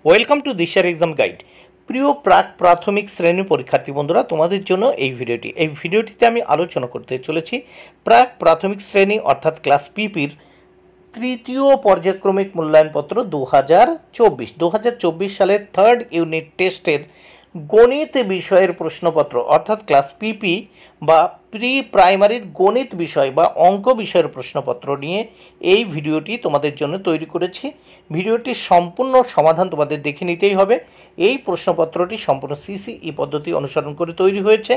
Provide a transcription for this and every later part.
Welcome to দিশার exam guide. প্রিয় প্রাক প্রাথমিক শ্রেণী পরীক্ষার্থী বন্ধুরা, তোমাদের জন্য এই ভিডিওটিতে আমি আলোচনা করতে চলেছি প্রাক প্রাথমিক শ্রেণী অর্থাৎ ক্লাস পিপির তৃতীয় পর্যায়ক্রমিক মূল্যায়নপত্র 2024 সালের থার্ড ইউনিট টেস্টের গণিত বিষয়ের প্রশ্নপত্র অর্থাৎ ক্লাস পিপি বা প্রি প্রাইমারির গণিত বিষয় বা অঙ্ক বিষয়ের প্রশ্নপত্র নিয়ে এই ভিডিওটি তোমাদের জন্য তৈরি করেছি। ভিডিওটির সম্পূর্ণ সমাধান তোমাদের দেখে নিতেই হবে। এই প্রশ্নপত্রটি সম্পূর্ণ সিসিই পদ্ধতি অনুসরণ করে তৈরি হয়েছে।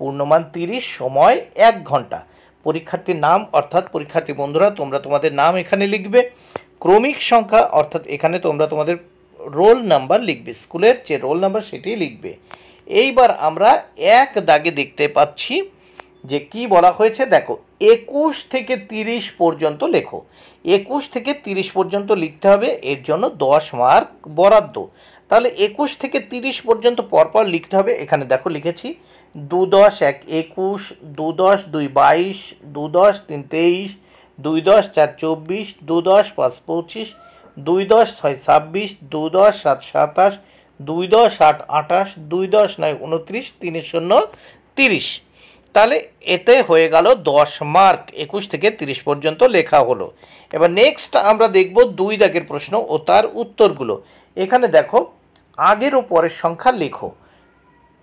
পূর্ণমান 30, সময় 1 ঘন্টা। পরীক্ষার্থীর নাম অর্থাৎ পরীক্ষার্থী বন্ধুরা তোমরা তোমাদের নাম এখানে লিখবে, ক্রমিক সংখ্যা অর্থাৎ এখানে তোমরা তোমাদের রোল নাম্বার লিখবে, স্কুলের যে রোল নাম্বার সেটি লিখবে। এইবার আমরা এক দাগে দেখতে পাচ্ছি যে কি বলা হয়েছে, দেখো 21 থেকে 30 পর্যন্ত লেখো। 21 থেকে 30 পর্যন্ত লিখতে হবে, এর জন্য 10 মার্ক বরাদ্দ। তাহলে 21 থেকে 30 পর্যন্ত পরপর লিখতে হবে। এখানে দেখো লিখেছি 2 10 1 21, 2 10 2 22, 2 10 3 23, 2 10 4 24, 2 10 5 25, 2 10 6 26, 2 10 7 27, 2 10 8 28, 2 10 9 29, 3 0 30। তাহলে এতে হয়ে গেল 10 মার্ক। 21 থেকে 30 পর্যন্ত লেখা হলো। এবার নেক্সট আমরা দেখব 2 দাগের প্রশ্ন ও তার উত্তরগুলো। এখানে দেখো আগের ও পরের সংখ্যা লেখো।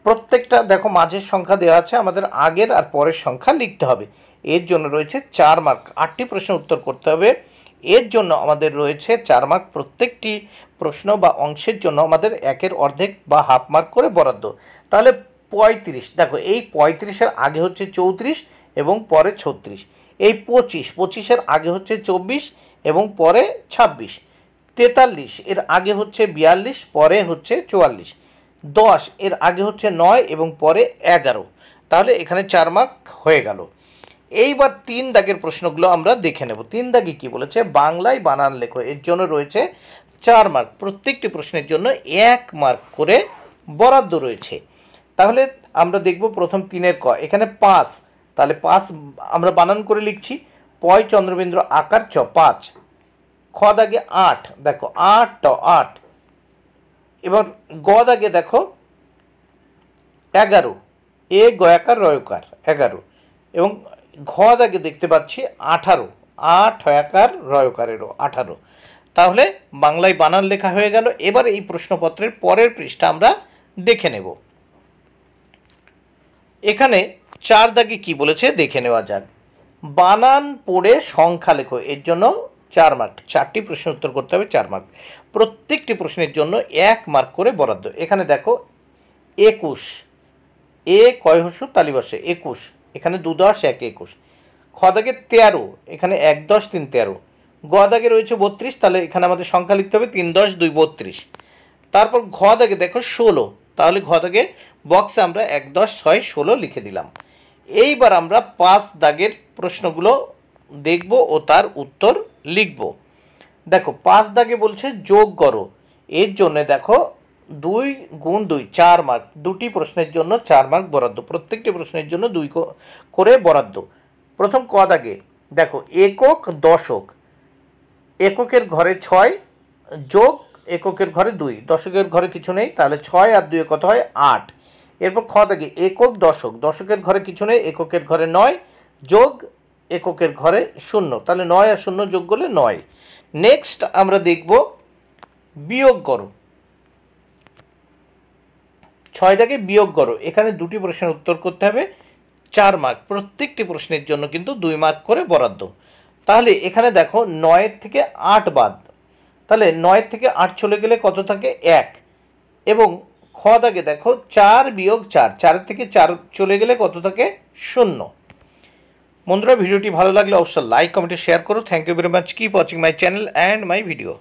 প্রত্যেকটা দেখো মাঝের সংখ্যা দেওয়া আছে, আমাদের আগের আর পরের সংখ্যা লিখতে হবে। এর জন্য রয়েছে 4 মার্ক। 8টি প্রশ্নের উত্তর করতে হবে, এর জন্য আমাদের রয়েছে 4 মার্ক। প্রত্যেকটি প্রশ্ন বা অংশের জন্য আমাদের 1-এর অর্ধেক বা হাফ মার্ক করে বরাদ্দ। তাহলে 35, দেখো এই 35-এর আগে হচ্ছে 34 এবং পরে 36। এই 25-এর আগে হচ্ছে 24 এবং পরে 26। 43 এর আগে হচ্ছে 42, পরে হচ্ছে 44। 10 এর আগে হচ্ছে 9 এবং পরে 11। তাহলে এখানে 4 মার্ক হয়ে গেল। এইবার 3 দাগের প্রশ্নগুলো আমরা দেখে নেব। 3 দাগে কি বলেছে, বাংলায় বানান লেখো। এর জন্য রয়েছে 4 মার্ক। প্রত্যেকটি প্রশ্নের জন্য 1 মার্ক করে বরাদ্দ রয়েছে। তাহলে আমরা দেখব প্রথম 3-এর ক। এখানে 5, তাহলে 5 আমরা বানান করে লিখছি। পয় চন্দ্রবিন্দু আকার চ 5। খ দাগে 8, দেখো 8 ট 8। এবার গ দাগে দেখো 11, এ গয়াকার রয়কার 11। এবং ঘ দাগে দেখতে পাচ্ছি 18, 8 হয়াকার রয়কারেরও 18। তাহলে বাংলায় বানান লেখা হয়ে গেল। এবার এই প্রশ্নপত্রের পরের পৃষ্ঠা আমরা দেখে নেব। এখানে 4 দাগে কি বলেছে দেখে নেওয়া যাক। বানান পড়ে সংখ্যা লেখো। এর জন্য 4 মার্ক। 4টি প্রশ্নের উত্তর করতে হবে, 4 মার্ক। প্রত্যেকটি প্রশ্নের জন্য 1 মার্ক করে বরাদ্দ। এখানে দেখো 21, এ কয় হসু তালিবসে 21, এখানে 2 10 1 21। খ দাগে 13, এখানে 1 10 3 13। গ দাগে রয়েছে 32, তাহলে এখানে আমাদের সংখ্যা লিখতে হবে 3 10 2 32। তারপর ঘ দাগে দেখো 16, তাহলে ঘ দাগে বক্সে আমরা 1 10 6 16 লিখে দিলাম। এইবার আমরা 5 দাগের প্রশ্নগুলো দেখব ও তার উত্তর লিখব। দেখো 5 দাগে বলছে যোগ করো। এর জন্য দেখো 2 গুণ 2 4 মার্ক। 2টি প্রশ্নের জন্য 4 মার্ক বরাদ্দ। প্রত্যেকটি প্রশ্নের জন্য 2 করে বরাদ্দ। প্রথম ক দাগে দেখো একক দশক। এককের ঘরে 6 যোগ এককের ঘরে 2, দশকের ঘরে কিছু নেই, তাহলে 6 আর 2 কত হয় 8। এরপর খ দাগে একক দশক। দশকের ঘরে কিছু নেই, এককের ঘরে 9 যোগ এককের ঘরে 0, তাহলে 9 আর 0 যোগ করলে 9। নেক্সট আমরা দেখব বিয়োগ করো। 6 দাগে বিয়োগ করো। এখানে 2টি প্রশ্নের উত্তর করতে হবে, 4 মার্ক। প্রত্যেকটি প্রশ্নের জন্য কিন্তু 2 মার্ক করে বরাদ্দ। তাহলে এখানে দেখো 9 থেকে 8 বাদ, তাহলে 9 থেকে 8 চলে গেলে কত থাকে 1। এবং খ দাগে দেখো 4 বিয়োগ 4, 4 থেকে 4 চলে গেলে কত থাকে 0। বন্ধুরা ভিডিওটি ভালো লাগলে অবশ্যই লাইক কমেন্টে শেয়ার করো। Thank you very much. Keep watching my channel and my video.